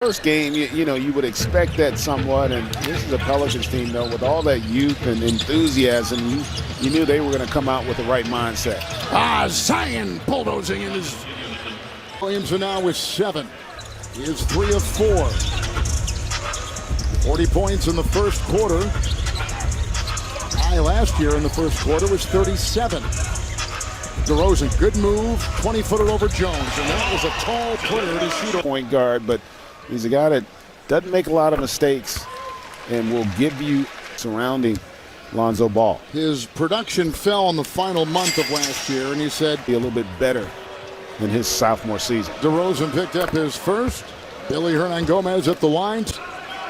First game, you would expect that somewhat, and this is a Pelicans team, though, with all that youth and enthusiasm, you knew they were going to come out with the right mindset. Zion bulldozing in his... Williamson now with 7. He is 3 of 4. 40 points in the first quarter. High last year in the first quarter was 37. DeRozan, good move, 20-footer over Jones, and that was a tall player to shoot a point guard, but he's a guy that doesn't make a lot of mistakes and will give you surrounding Lonzo Ball. His production fell in the final month of last year, and he said be a little bit better in his sophomore season. DeRozan picked up his first. Billy Hernangomez at the line.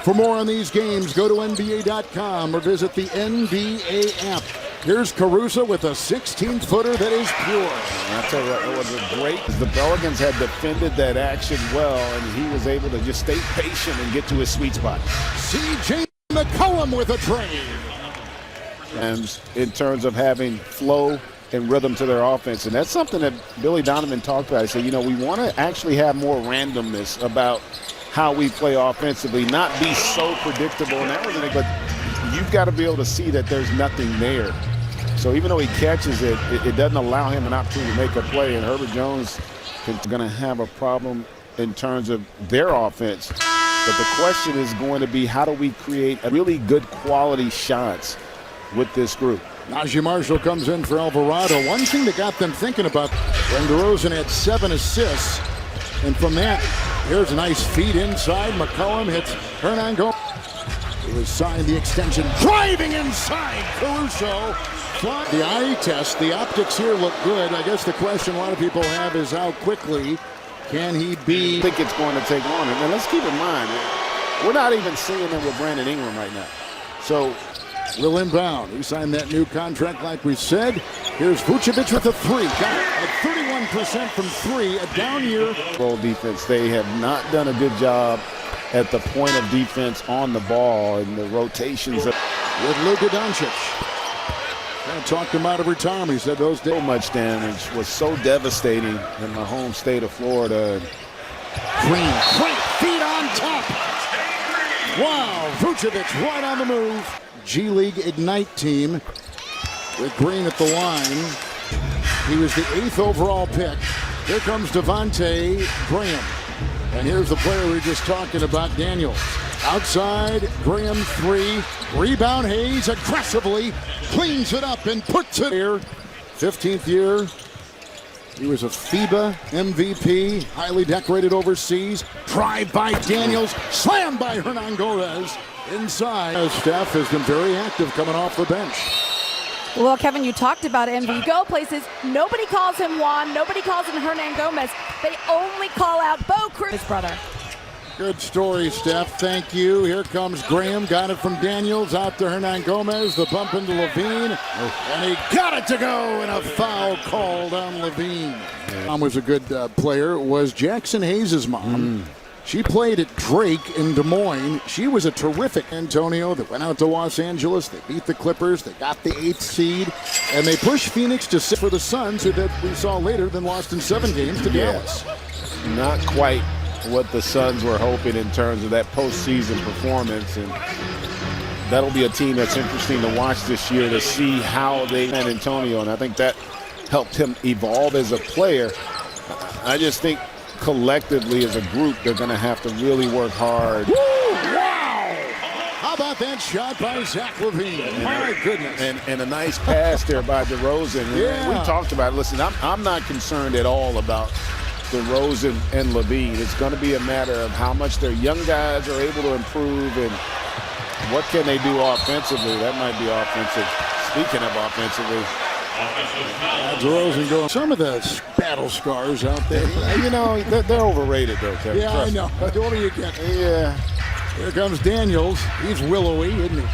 For more on these games, go to NBA.com or visit the NBA app. Here's Caruso with a 16-footer that is pure. I tell you what, it was a great. The Pelicans had defended that action well, and he was able to just stay patient and get to his sweet spot. C.J. McCollum with a trade. And in terms of having flow and rhythm to their offense, and that's something that Billy Donovan talked about. He said, we want to actually have more randomness about how we play offensively, not be so predictable. And that wasn't it, but you've got to be able to see that there's nothing there. So even though he catches it, it doesn't allow him an opportunity to make a play. And Herbert Jones is going to have a problem in terms of their offense. But the question is going to be, how do we create a really good quality shots with this group? Najee Marshall comes in for Alvarado. One thing that got them thinking about when DeRozan had 7 assists. And from that, here's a nice feed inside. McCollum hits Hernangomez. He was signed the extension. Driving inside, Caruso. The eye test, the optics here look good. I guess the question a lot of people have is how quickly can he be? I think it's going to take longer. And let's keep in mind, we're not even seeing him with Brandon Ingram right now. So will inbound. He signed that new contract like we said. Here's Vucevic with a 3. Got it at 31% from 3. A down year. Role defense. They have not done a good job at the point of defense on the ball and the rotations. With Luka Doncic. I talked him out of retirement. He said those days. So much damage was so devastating in my home state of Florida. Green, great feet on top. Wow, Vucevic right on the move. G League Ignite team with Green at the line. He was the 8th overall pick. Here comes Devontae Graham. And here's the player we were just talking about, Daniels. Outside, Graham 3. Rebound, Hayes aggressively cleans it up and puts it here. 15th year. He was a FIBA MVP, highly decorated overseas. Drive by Daniels, slammed by Hernangomez. Inside. Steph has been very active coming off the bench. Well, Kevin, you talked about it. And when you go places, nobody calls him Juan, nobody calls him Hernangomez. They only call out Bo Cruz, his brother. Good story, Steph. Thank you. Here comes Graham. Got it from Daniels. Out to Hernangomez. The bump into Levine. And he got it to go. And a foul called on Levine. Mom was a good player. Was Jackson Hayes' mom. She played at Drake in Des Moines. She was a terrific Antonio that went out to Los Angeles. They beat the Clippers. They got the 8th seed. And they pushed Phoenix to 6 for the Suns, who that we saw later, then lost in 7 games to Dallas. Not quite what the Suns were hoping in terms of that postseason performance. And that'll be a team that's interesting to watch this year to see how they San Antonio. And I think that helped him evolve as a player. I just think collectively as a group, they're going to have to really work hard. Woo, wow! How about that shot by Zach LaVine? My goodness. And a nice pass there by DeRozan. Yeah. We talked about it. Listen, I'm not concerned at all about DeRozan and LaVine. It's going to be a matter of how much their young guys are able to improve and what can they do offensively. That might be offensive. Speaking of offensively. DeRozan going. Some of the battle scars out there. They're overrated, though, Kevin. Yeah, I know. The older you get. Yeah. Here comes Daniels. He's willowy, isn't he?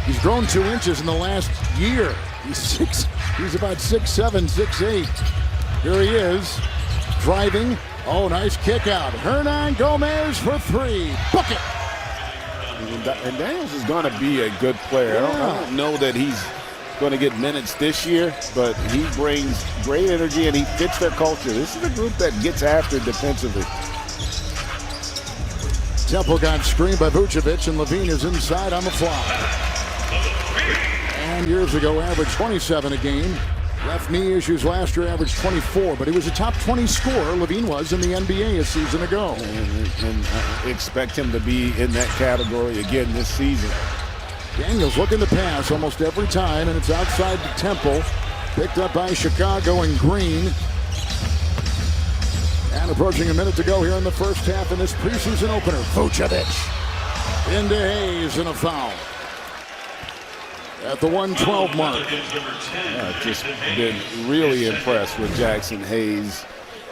He's grown 2 inches in the last year. He's about 6'7", 6'8". Here he is, driving. Oh, nice kick out. Hernangomez for 3. Book it. And Daniels is going to be a good player. Yeah. I don't know that he's going to get minutes this year, but he brings great energy and he fits their culture. This is a group that gets after defensively. Temple got screened by Vucevic, and Levine is inside on the fly. And years ago, averaged 27 a game. Left knee issues last year, averaged 24, but he was a top 20 scorer. Levine was in the NBA a season ago. And I expect him to be in that category again this season. Daniels looking to pass almost every time, and it's outside the Temple. Picked up by Chicago and Green. And approaching a minute to go here in the first half in this preseason opener. Vucevic into Hayes and a foul. At the 112 mark. I've just been really impressed with Jackson Hayes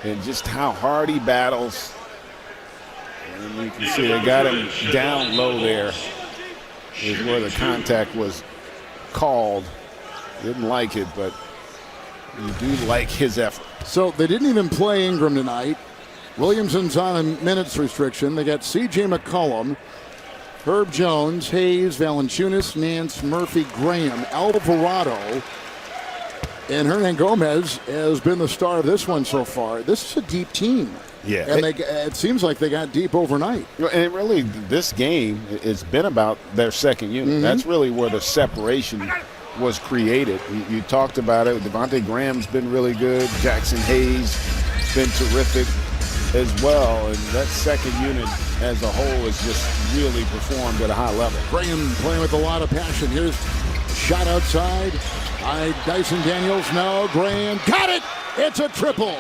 and just how hard he battles. And you can see they got him down low there. Is where the contact was called. Didn't like it, but you do like his effort. So they didn't even play Ingram tonight. Williamson's on a minutes restriction. They got C.J. McCollum, Herb Jones, Hayes, Valanciunas, Nance, Murphy, Graham, Alvarado, and Hernangomez has been the star of this one so far. This is a deep team. Yeah. And it seems like they got deep overnight. And really, this game has been about their second unit. That's really where the separation was created. You talked about it. Devontae Graham's been really good. Jackson Hayes been terrific as well. And that second unit as a whole has just really performed at a high level. Graham playing with a lot of passion. Here's a shot outside by Dyson Daniels. No, Graham got it. It's a triple.